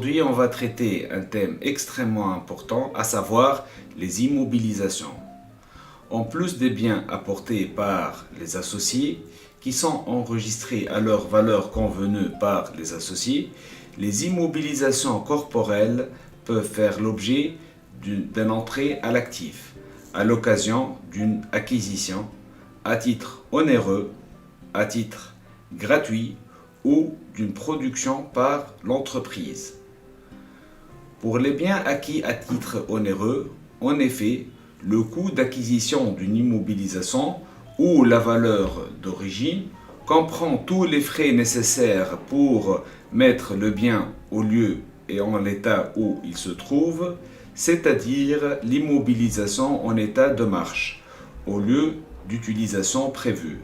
Aujourd'hui, on va traiter un thème extrêmement important, à savoir les immobilisations. En plus des biens apportés par les associés, qui sont enregistrés à leur valeur convenue par les associés, les immobilisations corporelles peuvent faire l'objet d'une entrée à l'actif, à l'occasion d'une acquisition, à titre onéreux, à titre gratuit ou d'une production par l'entreprise. Pour les biens acquis à titre onéreux, en effet, le coût d'acquisition d'une immobilisation ou la valeur d'origine comprend tous les frais nécessaires pour mettre le bien au lieu et en l'état où il se trouve, c'est-à-dire l'immobilisation en état de marche, au lieu d'utilisation prévue.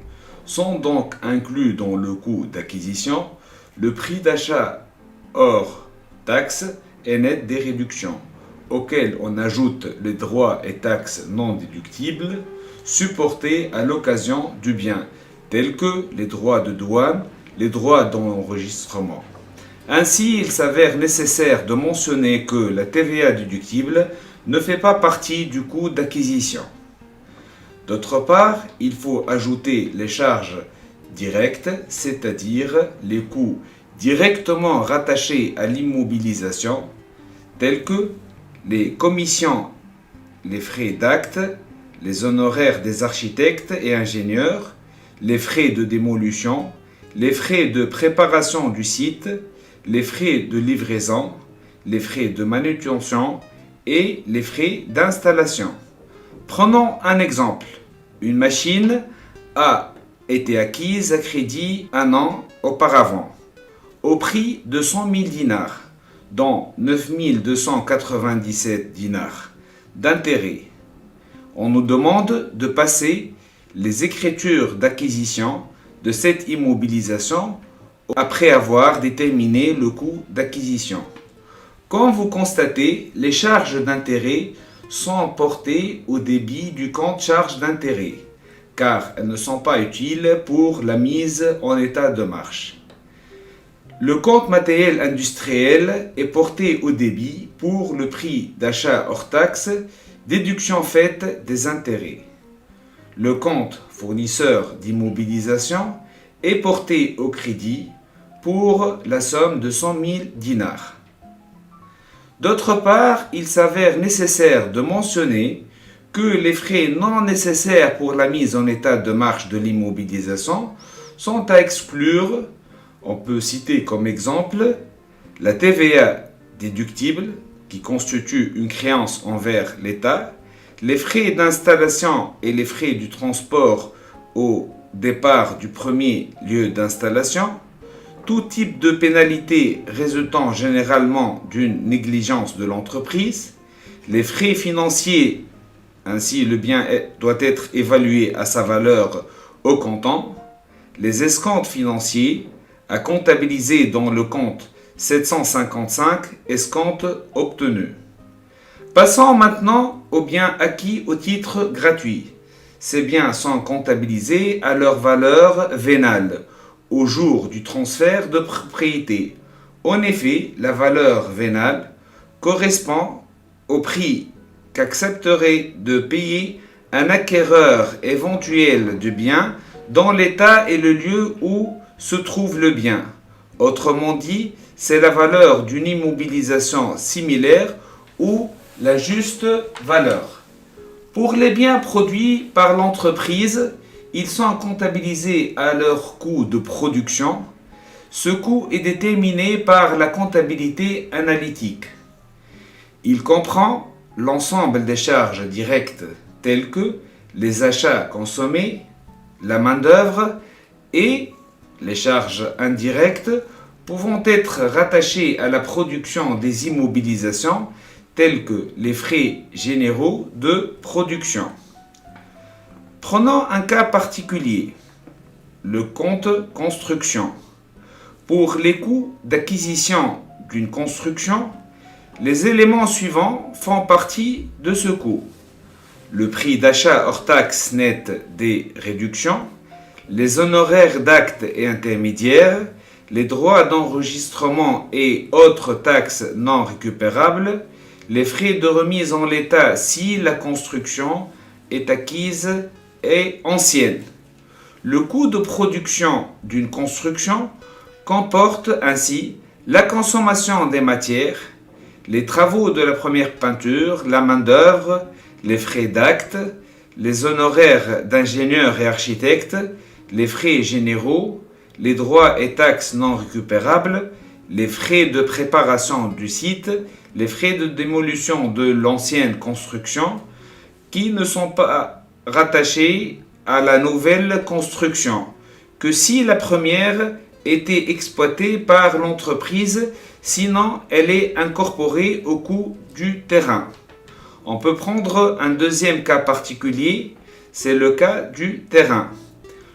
Sont donc inclus dans le coût d'acquisition le prix d'achat hors taxes et net des réductions, auxquels on ajoute les droits et taxes non déductibles supportés à l'occasion du bien, tels que les droits de douane, les droits d'enregistrement. Ainsi, il s'avère nécessaire de mentionner que la TVA déductible ne fait pas partie du coût d'acquisition. D'autre part, il faut ajouter les charges directes, c'est-à-dire les coûts directement rattachés à l'immobilisation, tels que les commissions, les frais d'acte, les honoraires des architectes et ingénieurs, les frais de démolition, les frais de préparation du site, les frais de livraison, les frais de manutention et les frais d'installation. Prenons un exemple. Une machine a été acquise à crédit un an auparavant, au prix de 100 000 dinars, dont 9 297 dinars d'intérêt. On nous demande de passer les écritures d'acquisition de cette immobilisation après avoir déterminé le coût d'acquisition. Comme vous constatez, les charges d'intérêt sont portées au débit du compte charges d'intérêt, car elles ne sont pas utiles pour la mise en état de marche. Le compte matériel industriel est porté au débit pour le prix d'achat hors taxe, déduction faite des intérêts. Le compte fournisseur d'immobilisation est porté au crédit pour la somme de 100 000 dinars. D'autre part, il s'avère nécessaire de mentionner que les frais non nécessaires pour la mise en état de marche de l'immobilisation sont à exclure. On peut citer comme exemple la TVA déductible qui constitue une créance envers l'État, les frais d'installation et les frais du transport au départ du premier lieu d'installation, tout type de pénalité résultant généralement d'une négligence de l'entreprise, les frais financiers, ainsi le bien doit être évalué à sa valeur au comptant, les escomptes financiers à comptabiliser dans le compte 755 escomptes obtenus. Passons maintenant aux biens acquis au titre gratuit. Ces biens sont comptabilisés à leur valeur vénale au jour du transfert de propriété. En effet, la valeur vénale correspond au prix qu'accepterait de payer un acquéreur éventuel du bien dans l'état et le lieu où se trouve le bien. Autrement dit, c'est la valeur d'une immobilisation similaire ou la juste valeur. Pour les biens produits par l'entreprise, ils sont comptabilisés à leur coût de production. Ce coût est déterminé par la comptabilité analytique. Il comprend l'ensemble des charges directes telles que les achats consommés, la main-d'œuvre et les charges indirectes pouvant être rattachées à la production des immobilisations telles que les frais généraux de production. Prenons un cas particulier, le compte construction. Pour les coûts d'acquisition d'une construction, les éléments suivants font partie de ce coût. Le prix d'achat hors taxe net des réductions, les honoraires d'actes et intermédiaires, les droits d'enregistrement et autres taxes non récupérables, les frais de remise en l'état si la construction est acquise et ancienne. Le coût de production d'une construction comporte ainsi la consommation des matières, les travaux de la première peinture, la main-d'œuvre, les frais d'acte, les honoraires d'ingénieurs et architectes, les frais généraux, les droits et taxes non récupérables, les frais de préparation du site, les frais de démolition de l'ancienne construction qui ne sont pas rattachés à la nouvelle construction que si la première était exploitée par l'entreprise, sinon elle est incorporée au coût du terrain. On peut prendre un deuxième cas particulier, c'est le cas du terrain.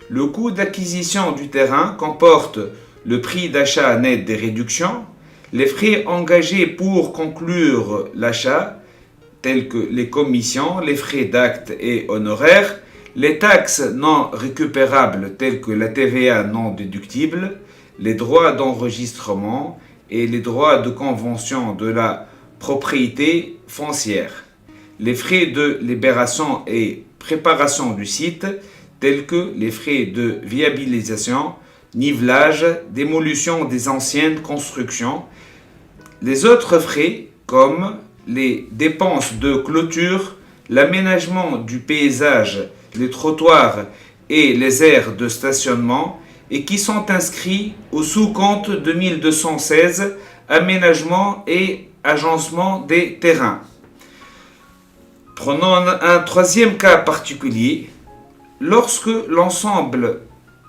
Le coût d'acquisition du terrain comporte le prix d'achat net des réductions, les frais engagés pour conclure l'achat, tels que les commissions, les frais d'acte et honoraires, les taxes non récupérables telles que la TVA non déductible, les droits d'enregistrement et les droits de convention de la propriété foncière, les frais de libération et préparation du site tels que les frais de viabilisation, nivelage, démolition des anciennes constructions, les autres frais comme les dépenses de clôture, l'aménagement du paysage, les trottoirs et les aires de stationnement et qui sont inscrits au sous-compte 2216 aménagement et agencement des terrains. Prenons un troisième cas particulier. Lorsque l'ensemble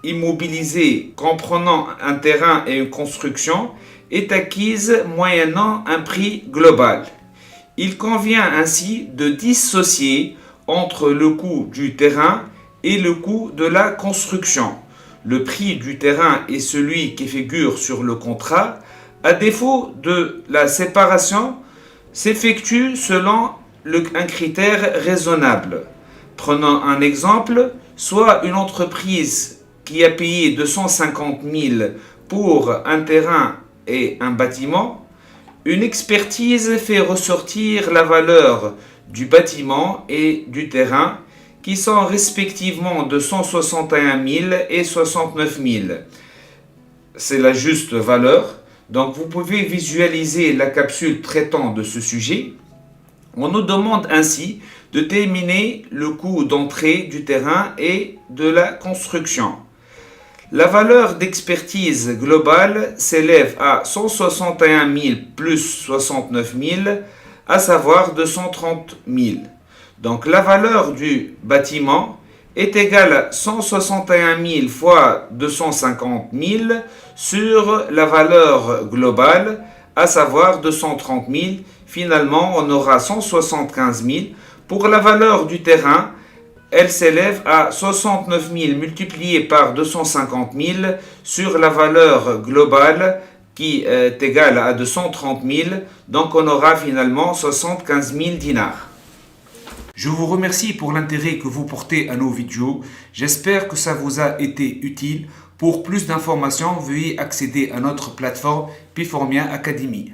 immobilisé comprenant un terrain et une construction est acquise moyennant un prix global, il convient ainsi de dissocier entre le coût du terrain et le coût de la construction. Le prix du terrain est celui qui figure sur le contrat. À défaut de la séparation, s'effectue selon un critère raisonnable. Prenons un exemple, soit une entreprise qui a payé 250 000 pour un terrain et un bâtiment, une expertise fait ressortir la valeur du bâtiment et du terrain qui sont respectivement de 161 000 et 69 000. C'est la juste valeur. Donc vous pouvez visualiser la capsule traitant de ce sujet. On nous demande ainsi de déterminer le coût d'entrée du terrain et de la construction. La valeur d'expertise globale s'élève à 161 000 plus 69 000, à savoir 230 000. Donc la valeur du bâtiment est égale à 161 000 fois 250 000 sur la valeur globale, à savoir 230 000. Finalement, on aura 175 000. Pour la valeur du terrain, elle s'élève à 69 000 multiplié par 250 000 sur la valeur globale qui est égale à 230 000. Donc on aura finalement 75 000 dinars. Je vous remercie pour l'intérêt que vous portez à nos vidéos. J'espère que ça vous a été utile. Pour plus d'informations, veuillez accéder à notre plateforme Piformia Academy.